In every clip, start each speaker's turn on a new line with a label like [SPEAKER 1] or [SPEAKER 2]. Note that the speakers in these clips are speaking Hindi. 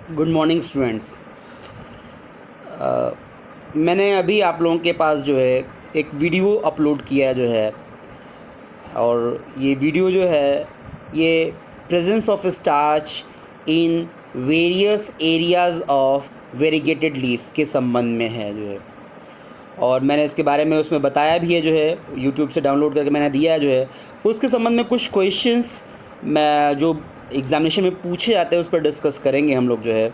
[SPEAKER 1] Good morning students. मैंने अभी आप लोगों के पास जो है एक वीडियो अपलोड किया जो है, और ये वीडियो जो है ये presence of starch in various areas of variegated leaf के संबंध में है जो है। और मैंने इसके बारे में उसमें बताया भी है जो है, यूट्यूब से डाउनलोड करके मैंने दिया है जो है। उसके संबंध में कुछ क्वेश्चंस मैं जो एग्ज़ामिनेशन में पूछे जाते हैं उस पर डिस्कस करेंगे हम लोग जो है।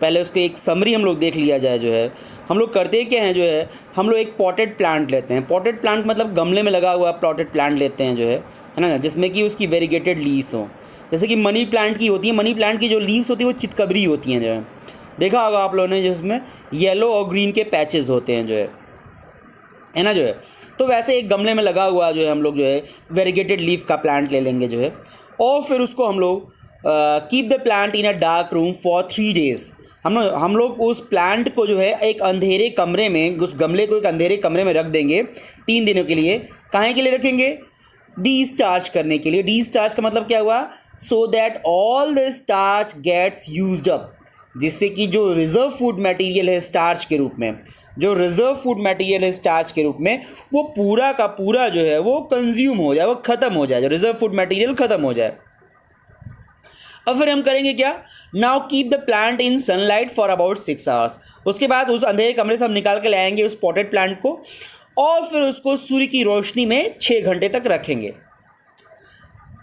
[SPEAKER 1] पहले उसके एक समरी हम लोग देख लिया जाए जो है। हम लोग करते क्या हैं जो है, हम लोग एक पॉटेड प्लांट लेते हैं। पॉटेड प्लांट मतलब गमले में लगा हुआ पॉटेड प्लांट लेते हैं जो है ना, जिसमें कि उसकी वेरीगेटेड लीव्स हों। जैसे कि मनी प्लांट की होती है, मनी प्लांट की जो लीव्स होती है वो चितकबरी होती हैं जो है, देखा होगा आप लोगों ने, जिसमें येलो और ग्रीन के पैचेस होते हैं जो है ना जो है। तो वैसे एक गमले में लगा हुआ जो है हम लोग जो है वेरीगेटेड लीफ का प्लांट ले लेंगे जो है, और फिर उसको हम लोग keep the plant in a dark room for 3 days. हम लोग उस प्लांट को जो है एक अंधेरे कमरे में, उस गमले को एक अंधेरे कमरे में रख देंगे 3 दिनों के लिए। काहे के लिए रखेंगे? डी स्टार्च करने के लिए। डी स्टार्च का मतलब क्या हुआ? So that all the starch gets used up, जिससे कि जो रिजर्व फूड मटेरियल है स्टार्च के रूप में, जो रिजर्व फूड मटेरियल है स्टार्च के रूप में, वो पूरा का पूरा जो है वो कंज्यूम हो जाए, वो ख़त्म हो जाए, जो रिजर्व फूड मटेरियल ख़त्म हो जाए। अब फिर हम करेंगे क्या? Now keep the plant in sunlight for about 6 hours. उसके बाद उस अंधेरे कमरे से हम निकाल के लाएंगे उस पॉटेड प्लांट को, और फिर उसको सूर्य की रोशनी में 6 घंटे तक रखेंगे।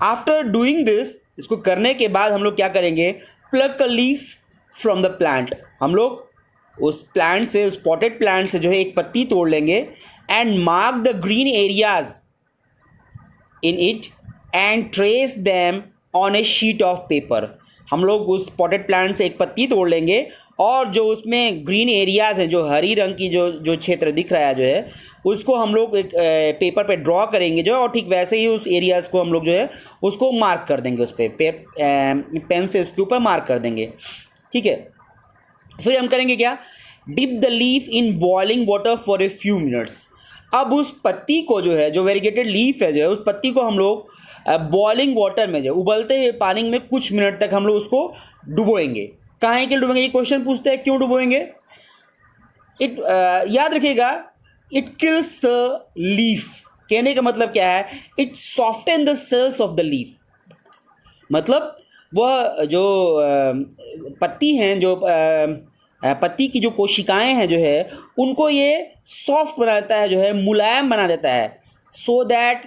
[SPEAKER 1] आफ्टर डूइंग दिस, इसको करने के बाद हम लोग क्या करेंगे? Pluck a leaf from the plant. हम लोग उस प्लांट से, उस पॉटेड प्लांट से जो है एक पत्ती तोड़ लेंगे, and mark the green areas in it and trace them on A sheet of paper. हम लोग उस पॉटेड प्लांट से एक पत्ती तोड़ लेंगे, और जो उसमें ग्रीन एरियाज़ हैं, जो हरी रंग की जो क्षेत्र दिख रहा है जो है, उसको हम लोग एक पेपर पे ड्रॉ करेंगे जो, और ठीक वैसे ही उस एरियाज़ को हम लोग जो है उसको मार्क कर देंगे, उस पर पेन से उसके ऊपर मार्क कर देंगे। ठीक है, फिर हम करेंगे क्या? Dip the leaf in boiling water for a few minutes. अब उस पत्ती को जो है, जो वेरीगेटेड लीफ है जो है, उस पत्ती को हम लोग बॉइलिंग वाटर में, जो उबलते हुए पानी में कुछ मिनट तक हम लोग उसको डुबोएंगे। काहे के डुबोएंगे? ये क्वेश्चन पूछते हैं, क्यों डुबोएंगे? याद रखिएगा, इट किल्स द लीफ। कहने का मतलब क्या है? It soften the cells of the leaf. मतलब वह जो पत्ती हैं, जो पत्ती की जो कोशिकाएं हैं जो है, उनको ये सॉफ्ट बना देता है जो है, मुलायम बना देता है, so that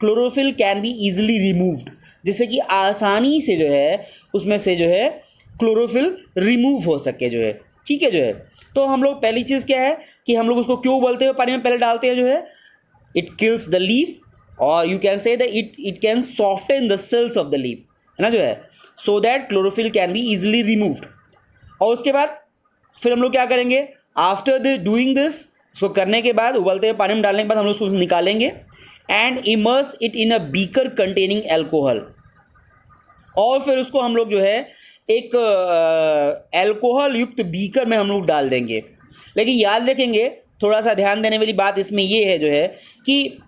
[SPEAKER 1] chlorophyll can be easily removed, जिससे कि आसानी से जो है उसमें से जो है क्लोरोफिल रिमूव हो सके जो है। ठीक है जो है, तो हम लोग पहली चीज़ क्या है कि हम लोग उसको क्यों उबलते हुए पानी में पहले डालते हैं जो है? इट किल्स द लीफ, और you can say that it can soften the cells of the leaf, है ना जो है, so that chlorophyll can be easily removed. और उसके बाद फिर हम लोग क्या करेंगे? आफ्टर द डूइंग दिस, इसको करने के बाद, उबलते हुए पानी में डालने के बाद हम लोग उसको निकालेंगे, and immerse it in a beaker containing alcohol. और फिर उसको हम लोग जो है एक एल्कोहल युक्त बीकर में हम लोग डाल देंगे। लेकिन याद रखेंगे, थोड़ा सा ध्यान देने वाली बात इसमें ये है जो है कि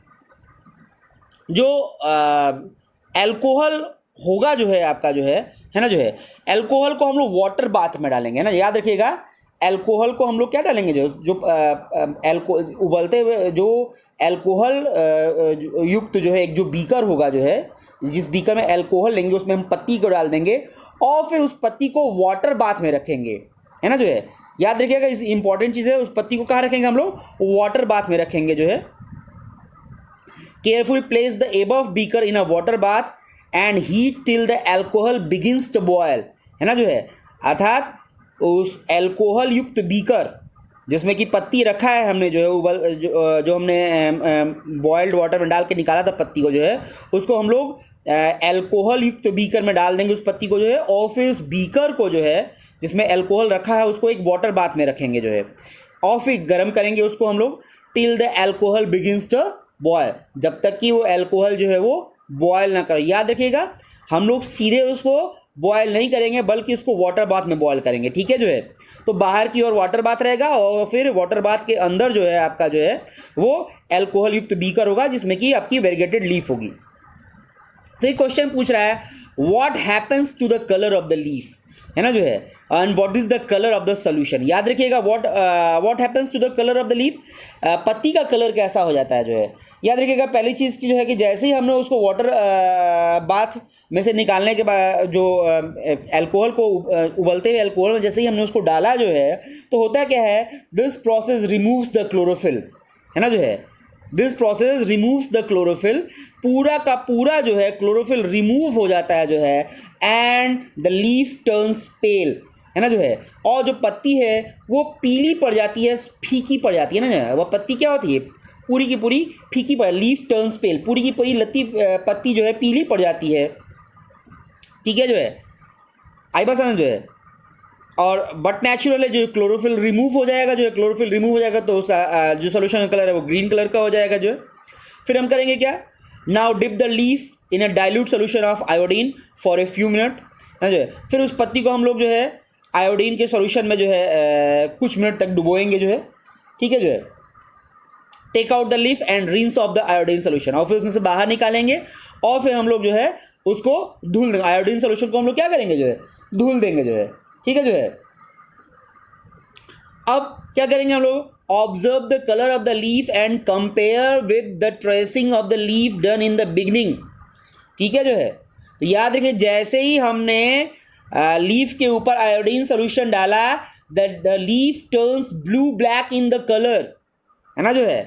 [SPEAKER 1] जो एल्कोहल होगा जो है आपका जो है ना जो है, एल्कोहल को हम लोग वाटर बाथ में डालेंगे ना। याद रखिएगा, एल्कोहल को हम लोग क्या डालेंगे? जो उबलते हुए जो एल्कोहल युक्त जो है एक जो बीकर होगा जो है, जिस बीकर में एल्कोहल लेंगे उसमें हम पत्ती को डाल देंगे, और फिर उस पत्ती को वाटर बाथ में रखेंगे, है ना जो है। याद रखिएगा, इस इंपॉर्टेंट चीज़ है, उस पत्ती को कहाँ रखेंगे? हम लोग वाटर बाथ में रखेंगे जो है। Carefully place the above beaker in a water bath and heat till the alcohol begins to boil, है ना जो है। अर्थात उस एल्कोहल युक्त बीकर जिसमें कि पत्ती रखा है हमने जो है, जो हमने बॉयल्ड वाटर में डाल के निकाला था पत्ती को जो है, उसको हम लोग एल्कोहल युक्त बीकर में डाल देंगे उस पत्ती को जो है, और फिर उस बीकर को जो है जिसमें एल्कोहल रखा है उसको एक वाटर बाथ में रखेंगे जो है, और फिर गर्म करेंगे उसको हम लोग till the alcohol begins to boil, जब तक कि वो एल्कोहल जो है वो बॉयल ना करे। याद रखिएगा, हम लोग सीधे उसको बॉयल नहीं करेंगे, बल्कि उसको वाटर बाथ में बॉयल करेंगे। ठीक है जो है, तो बाहर की ओर वाटर बाथ रहेगा, और फिर वाटर बाथ के अंदर जो है आपका जो है वो एल्कोहल युक्त बीकर होगा, जिसमें कि आपकी वेरीगेटेड लीफ होगी। फिर क्वेश्चन पूछ रहा है, what happens to the colour of the leaf. है ना जो है। And what is the colour of the solution, याद रखिएगा what happens to the colour of the leaf, पत्ती का कलर कैसा हो जाता है जो है। याद रखिएगा पहली चीज़ की जो है कि जैसे ही हमने उसको वाटर बाथ में से निकालने के बाद जो अल्कोहल को उबलते हुए अल्कोहल में जैसे ही हमने उसको डाला जो है, तो होता क्या है, this process removes the chlorophyll, है ना जो है। This process removes the chlorophyll, पूरा का पूरा जो है क्लोरोफिल रिमूव हो जाता है जो है, एंड द लीफ टर्न्स पेल, है ना जो है। और जो पत्ती है वो पीली पड़ जाती है, फीकी पड़ जाती है ना, वह पत्ती क्या होती है, पूरी की पूरी फीकी पड़, लीफ टर्न्स पेल, पूरी की पूरी लत्ती पत्ती जो है पीली पड़ जाती है, ठीक है जो है, आई बात समझ जो है। और बट नेचुरल है जो क्लोरोफिल रिमूव हो जाएगा जो है, क्लोरोफिल रिमूव हो जाएगा तो उसका जो सोल्यूशन का कलर है वो ग्रीन कलर का हो जाएगा जो है। फिर हम करेंगे क्या, now dip the leaf in a dilute solution of iodine for a few minute, है जो है। फिर उस पत्ती को हम लोग जो है आयोडीन के सोल्यूशन में जो है कुछ मिनट तक डुबोएंगे जो है, ठीक है जो है। Take out the leaf and rinse off the iodine solution, और फिर उसमें से बाहर निकालेंगे और फिर हम लोग जो है उसको धुल देंगे, आयोडीन सोल्यूशन को हम लोग क्या करेंगे जो है, धुल देंगे जो है, ठीक है जो है। अब क्या करेंगे हम लोग, observe the colour of the leaf and compare with the tracing of the leaf done in the beginning, ठीक है जो है। तो याद रखिए जैसे ही हमने लीफ के ऊपर आयोडीन सोल्यूशन डाला, the leaf turns blue black in the colour, है ना जो है।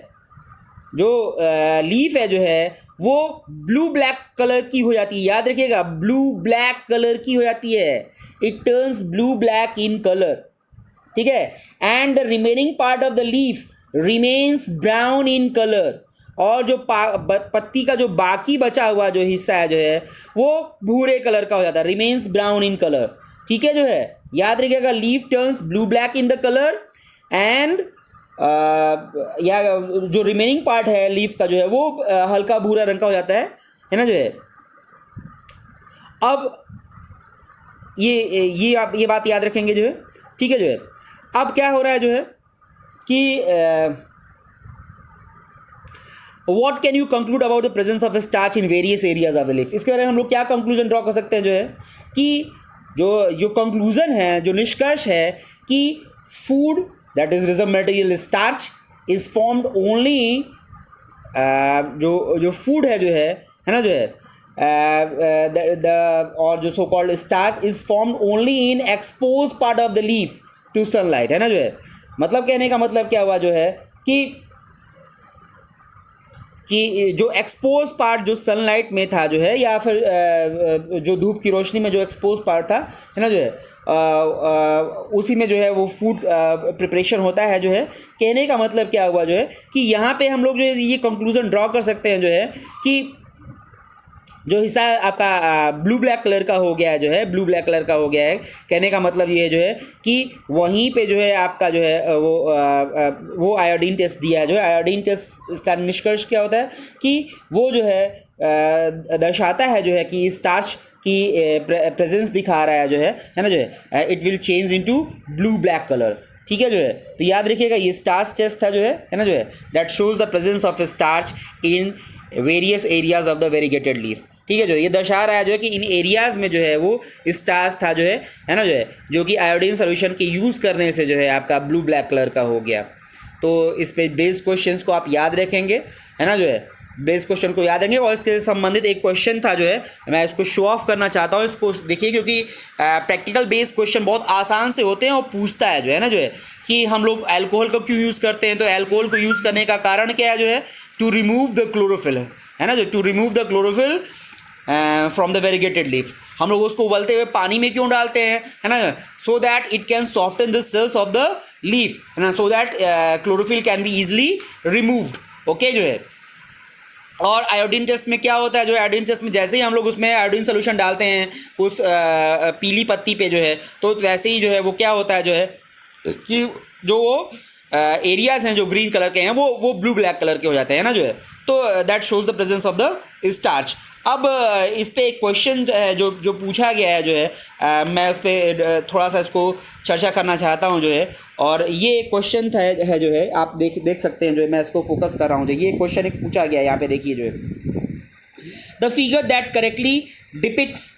[SPEAKER 1] जो लीफ है जो है वो ब्लू ब्लैक कलर की हो जाती है, याद रखिएगा ब्लू ब्लैक कलर की हो जाती है, it turns blue black in colour, ठीक है। And the remaining part of the leaf remains brown in colour, और जो पत्ती का जो बाकी बचा हुआ जो हिस्सा है जो है वो भूरे कलर का हो जाता है, रिमेन्स ब्राउन इन कलर, ठीक है जो है। याद रखिएगा leaf turns blue black in the colour, and या जो रिमेनिंग पार्ट है लीफ का जो है वो हल्का भूरा रंग का हो जाता है ना जो है। अब ये आप ये बात याद रखेंगे जो है, ठीक है जो है। अब क्या हो रहा है जो है कि what can you conclude about the presence of starch in various areas of the leaf, इसके बारे में हम लोग क्या कंक्लूजन ड्रॉ कर सकते हैं जो है कि जो कंक्लूजन है, जो निष्कर्ष है कि food that is reserve material starch is formed only, जो फूड है जो है ना जो है, और जो so called starch is formed only in expose part of the leaf to sunlight, है ना जो है। मतलब कहने का मतलब क्या हुआ जो है कि जो एक्सपोज पार्ट जो सनलाइट में था जो है, या फिर जो धूप की रोशनी में जो एक्सपोज पार्ट था, है ना जो है, उसी में जो है वो फूड प्रिपरेशन होता है जो है। कहने का मतलब क्या हुआ जो है कि यहाँ पे हम लोग जो है ये कंक्लूजन ड्रॉ कर सकते हैं जो है कि जो हिस्सा आपका ब्लू ब्लैक कलर का हो गया है जो है, ब्लू ब्लैक कलर का हो गया है, कहने का मतलब ये है जो है कि वहीं पे जो है आपका जो है वो आयोडीन टेस्ट दिया है जो है। आयोडीन टेस्ट इसका निष्कर्ष क्या होता है कि वो जो है दर्शाता है जो है कि स्टार्च की प्रेजेंस दिखा रहा है जो है ना जो है, it will change into blue black colour, ठीक है जो है। तो याद रखिएगा ये स्टार्च टेस्ट था जो है ना जो है, that shows the presence of starch in various areas of the variegated leaf, ठीक है जो ये दर्शा रहा है जो है कि इन एरियाज़ में जो है वो स्टार्च था जो है ना जो है, जो कि आयोडीन सोल्यूशन के यूज़ करने से जो है आपका ब्लू ब्लैक कलर का हो गया। तो इस पे बेस्ड क्वेश्चंस को आप याद रखेंगे, है ना जो है, बेस्ड क्वेश्चन को याद रखेंगे। और इसके संबंधित एक क्वेश्चन था जो है, मैं इसको शो ऑफ करना चाहता हूँ, इसको देखिए, क्योंकि प्रैक्टिकल बेस्ड क्वेश्चन बहुत आसान से होते हैं और पूछता है जो है ना जो है कि हम लोग अल्कोहल को क्यों यूज़ करते हैं। तो अल्कोहल को यूज़ करने का कारण क्या है जो है, टू रिमूव द क्लोरोफिल, है ना जो, to remove the chlorophyll from the variegated leaf. हम लोग उसको उबलते हुए पानी में क्यों डालते हैं, है ना, so that it can soften the cells of the leaf, है ना, so that chlorophyll can be easily removed, okay जो है। और आयोडीन टेस्ट में क्या होता है जो, आयोडीन टेस्ट में जैसे ही हम लोग उसमें आयोडीन सोल्यूशन डालते हैं उस पीली पत्ती पे जो है, तो वैसे ही जो है वो क्या होता है जो है कि जो वो एरियाज हैं जो ग्रीन कलर के हैं वो ब्लू ब्लैक कलर के हो जाते हैं ना जो है। तो that shows the presence of the starch. अब इस पे एक क्वेश्चन है जो पूछा गया है जो है, मैं उस पर थोड़ा सा इसको चर्चा करना चाहता हूँ जो है। और ये क्वेश्चन है जो है, आप देख सकते हैं जो है, मैं इसको फोकस कर रहा हूँ जो ये क्वेश्चन एक पूछा गया है, यहाँ पे देखिए जो है, the figure that correctly depicts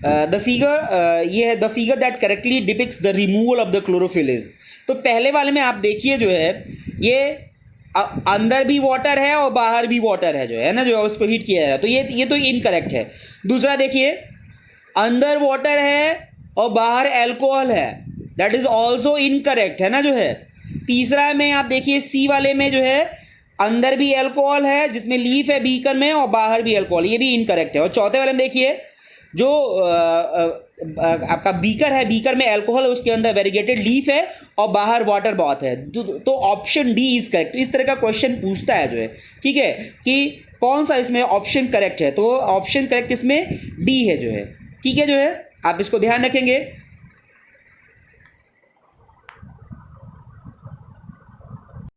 [SPEAKER 1] the figure ये है the figure that correctly depicts the removal of the chlorophyll is. तो पहले वाले में आप देखिए जो है ये अंदर भी वाटर है और बाहर भी वाटर है जो है ना, जो है उसको हीट किया जा रहा है, तो ये तो इनकरेक्ट है। दूसरा देखिए अंदर वाटर है और बाहर एल्कोहल है, दैट इज ऑल्सो इनकरेक्ट है ना जो है। तीसरा में आप देखिए सी वाले में जो है अंदर भी एल्कोहल है जिसमें लीफ है बीकर में और बाहर भी एल्कोहल, ये भी इनकरेक्ट है। और चौथे वाले में देखिए जो आपका बीकर है, बीकर में एल्कोहल है, उसके अंदर वेरीगेटेड लीफ है और बाहर वाटर बाथ है, तो ऑप्शन डी इज करेक्ट। इस तरह का क्वेश्चन पूछता है जो है, ठीक है, कि कौन सा इसमें ऑप्शन करेक्ट है, तो ऑप्शन करेक्ट इसमें डी है जो है, ठीक है जो है, आप इसको ध्यान रखेंगे।